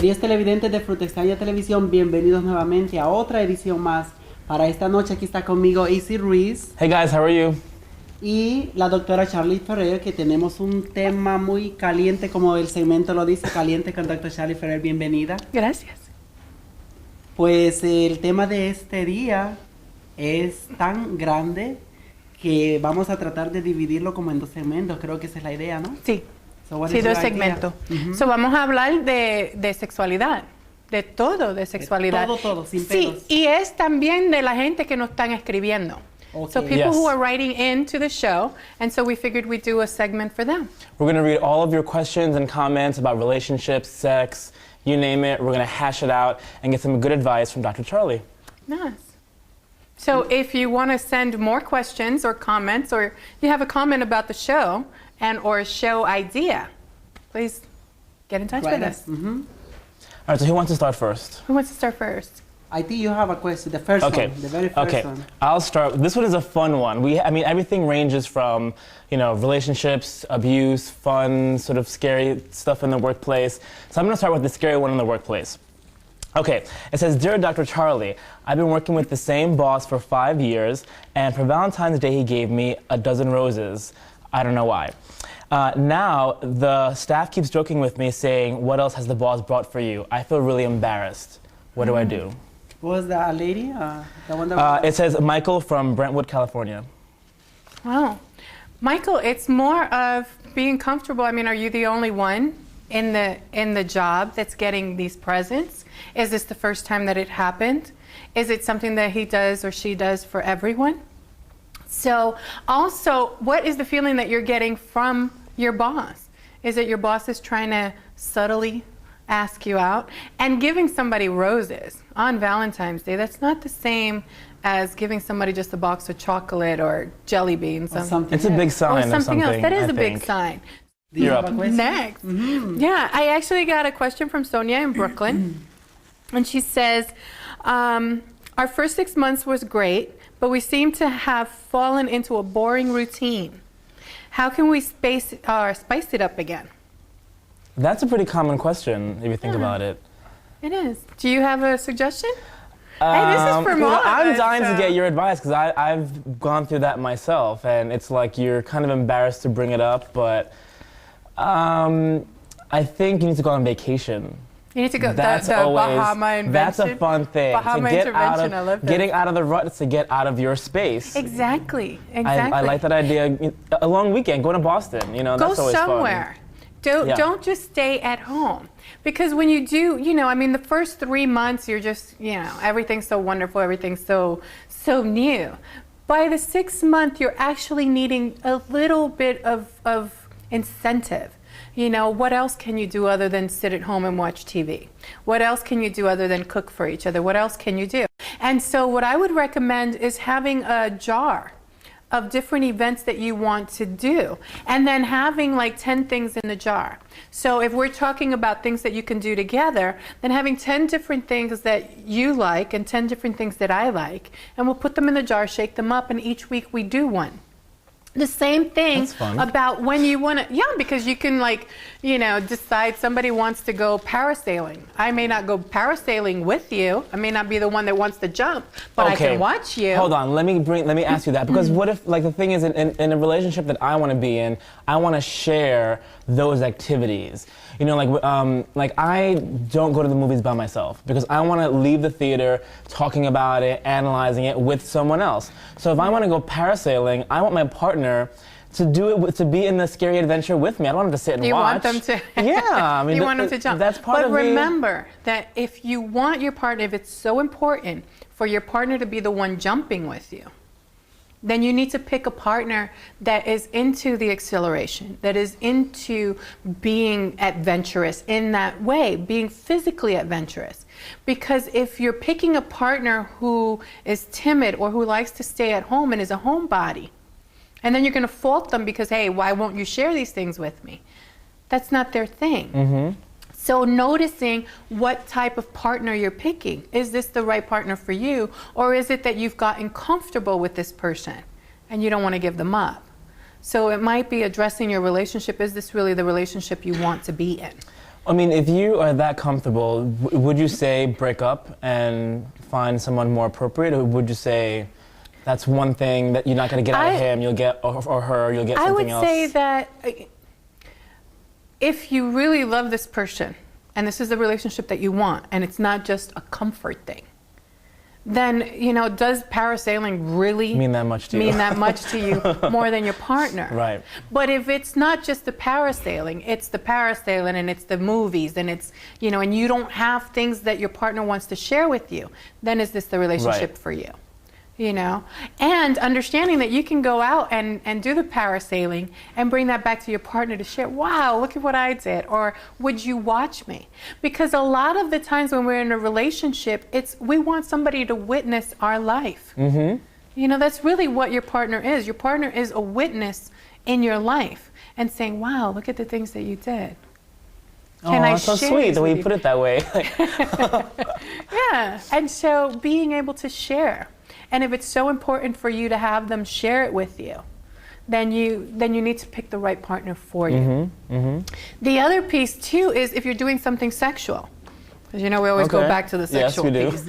Queridos televidentes de Fruta Extraña Televisión, bienvenidos nuevamente a otra edición más. Para esta noche aquí está conmigo Izzy Ruiz. Hey guys, how are you? Y la doctora Charley Ferrer, que tenemos un tema muy caliente, como el segmento lo dice, caliente con doctora Charley Ferrer. Bienvenida. Gracias. Pues el tema de este día es tan grande que vamos a tratar de dividirlo como en dos segmentos. Creo que esa es la idea, ¿no? Sí. So, Sí, dos segmentos. So, vamos a hablar de sexualidad, de todo de sexualidad. De todo, sin pelos. Sí, y es también de la gente que nos están escribiendo. Okay. So people Yes. who are writing into the show, and so we figured we'd do a segment for them. We're going to read all of your questions and comments about relationships, sex, you name it. We're going to hash it out and get some good advice from Dr. Charley. Nice. So if you want to send more questions or comments, or you have a comment about the show and or a show idea, please get in touch with us. All right, so who wants to start first? Who wants to start first? I think you have a question, the first Okay. one, the very first one. I'll start. This one is a fun one. I mean, everything ranges from, relationships, abuse, fun, sort of scary stuff in the workplace. So I'm going to start with the scary one in the workplace. Okay, it says, Dear Dr. Charley, I've been working with the same boss for 5 years, and for Valentine's Day he gave me a dozen roses. I don't know why. Now, the staff keeps joking with me, saying, what else has the boss brought for you? I feel really embarrassed. What do I do? Was that a lady? The one that It says Michael from Brentwood, California. Wow. Michael, it's more of being comfortable. I mean, are you the only one in the job that's getting these presents? Is this the first time that it happened? Is it something that he does or she does for everyone? So also, what is the feeling that you're getting from your boss? Is it your boss is trying to subtly ask you out? And giving somebody roses on Valentine's Day, that's not the same as giving somebody just a box of chocolate or jelly beans. or something. It's a big sign or something else. That is I a big think. sign. Do you You're have up. a question? Next. Yeah, I actually got a question from Sonia in Brooklyn. And she says, our first 6 months was great, but we seem to have fallen into a boring routine. How can we spice it up again? That's a pretty common question, if you think about it. It is. Do you have a suggestion? Hey, this is for all of I'm us, dying to so- get your advice, because I've gone through that myself, and it's like you're kind of embarrassed to bring it up, but I think you need to go on vacation. You need to go. That's the always, Bahama invention. that's a fun thing. Bahama to get out intervention, I love of, that. getting out of the rut is to get out of your space. Exactly. I like that idea. A long weekend, go to Boston, Go that's always somewhere. Yeah. Don't just stay at home. Because when you do, I mean, the first 3 months, you're just, everything's so wonderful, everything's so new. By the 6th month, you're actually needing a little bit of incentive. What else can you do other than sit at home and watch TV? What else can you do other than cook for each other? What else can you do? And so what I would recommend is having a jar of different events that you want to do, and then having like 10 things in the jar. So if we're talking about things that you can do together, then having 10 different things that you like and 10 different things that I like, and we'll put them in the jar, shake them up, and each week we do one. The same thing That's fun. about when you want to, because you can decide somebody wants to go parasailing. I may not go parasailing with you. I may not be the one that wants to jump, but I can watch you. Hold on, let me ask you that, because what if, the thing is, in a relationship that I want to be in, I want to share those activities. I don't go to the movies by myself because I want to leave the theater talking about it, analyzing it with someone else. So if I want to go parasailing, I want my partner to do it, to be in the scary adventure with me. I don't want them to sit and watch. You want them to? Yeah, I mean, you want them to jump. That's part of But remember that if you want your partner, if it's so important for your partner to be the one jumping with you, then you need to pick a partner that is into the acceleration, that is into being adventurous in that way, being physically adventurous. Because if you're picking a partner who is timid or who likes to stay at home and is a homebody, and then you're going to fault them because, hey, why won't you share these things with me? That's not their thing. So noticing what type of partner you're picking. Is this the right partner for you? Or is it that you've gotten comfortable with this person and you don't want to give them up? So it might be addressing your relationship. Is this really the relationship you want to be in? I mean, if you are that comfortable, would you say break up and find someone more appropriate, or would you say that's one thing that you're not going to get out of him, you'll get, or her, you'll get something else? I would say that if you really love this person, and this is the relationship that you want, and it's not just a comfort thing, then, you know, does parasailing really mean that much to you more than your partner? Right. But if it's not just the parasailing, it's the parasailing and it's the movies and it's, you know, and you don't have things that your partner wants to share with you, then is this the relationship for you? You know, and understanding that you can go out and do the parasailing and bring that back to your partner to share, wow, look at what I did, or would you watch me? Because a lot of the times when we're in a relationship, we want somebody to witness our life. Mm-hmm. You know, that's really what your partner is. Your partner is a witness in your life and saying, wow, look at the things that you did. Can I that's so sweet the way you put it that way. Yeah, and so being able to share. And if it's so important for you to have them share it with you, then you need to pick the right partner for you. Mm-hmm, mm-hmm. The other piece too is if you're doing something sexual, because you know we always go back to the sexual piece.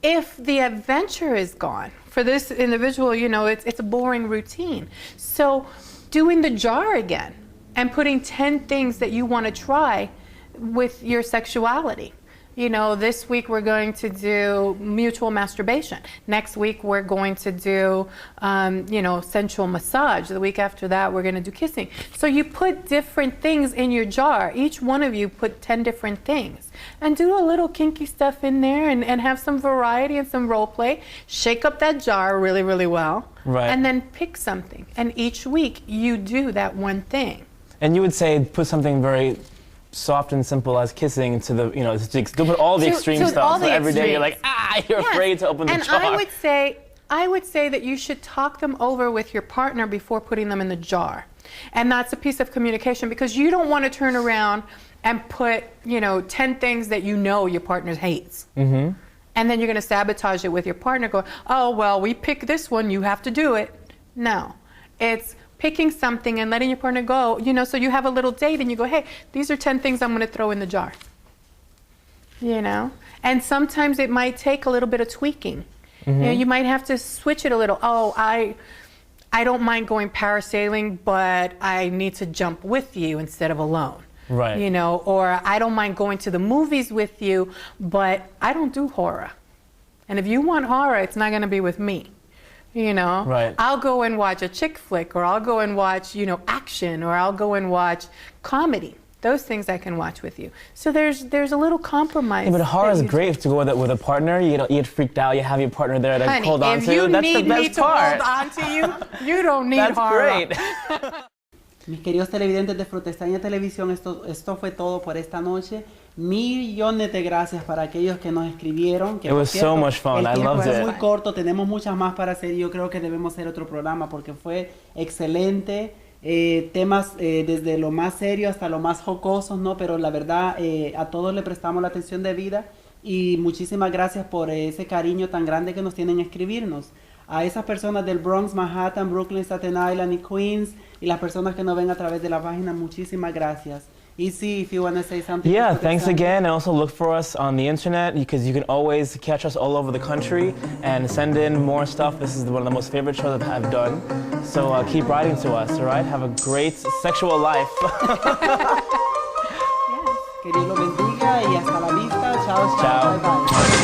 If the adventure is gone for this individual, you know it's a boring routine. So doing the jar again and putting 10 things that you want to try with your sexuality. You know, this week we're going to do mutual masturbation. Next week we're going to do, you know, sensual massage. The week after that we're going to do kissing. So you put different things in your jar. Each one of you put 10 different things. And do a little kinky stuff in there and have some variety and some role play. Shake up that jar really, really well. Right. And then pick something. And each week you do that one thing. And you would say put something very soft and simple as kissing to the, you know, don't put all the extreme stuff. So every day you're like, you're afraid to open the jar. And I would say that you should talk them over with your partner before putting them in the jar. And that's a piece of communication because you don't want to turn around and put, you know, 10 things that you know your partner hates. Mm-hmm. And then you're going to sabotage it with your partner going, oh, well, we pick this one, you have to do it. No, it's picking something and letting your partner go, you know, so you have a little date and you go, hey, these are 10 things I'm going to throw in the jar, you know? And sometimes it might take a little bit of tweaking. Mm-hmm. You know, you might have to switch it a little. Oh, I don't mind going parasailing, but I need to jump with you instead of alone. Right. You know, or I don't mind going to the movies with you, but I don't do horror. And if you want horror, it's not going to be with me. You know, right. I'll go and watch a chick flick, or I'll go and watch, you know, action, or I'll go and watch comedy. Those things I can watch with you. So there's a little compromise. Yeah, but horror is great to go with a partner. You know, you get freaked out. You have your partner there to hold on to. That's the best part. If you need me to hold on to you, you don't need horror. That's great. Mis queridos televidentes de Frutextraña Televisión, esto fue todo por esta noche. Millones de gracias para aquellos que nos escribieron. Que It was so much fun. I loved it. Fue muy corto, tenemos muchas más para hacer y yo creo que debemos hacer otro programa porque fue excelente. Temas desde lo más serio hasta lo más jocosos, ¿no? Pero la verdad a todos le prestamos la atención debida y muchísimas gracias por ese cariño tan grande que nos tienen a escribirnos. A esas personas del Bronx, Manhattan, Brooklyn, Staten Island y Queens y las personas que nos ven a través de la página, muchísimas gracias. Easy, if you want to say something. Yeah, thanks again. And also look for us on the internet because you can always catch us all over the country and send in more stuff. This is one of the most favorite shows that I've done. So keep writing to us, all right? Have a great sexual life. Que Dios lo bendiga y hasta la vista. Chao, chao. Bye, bye.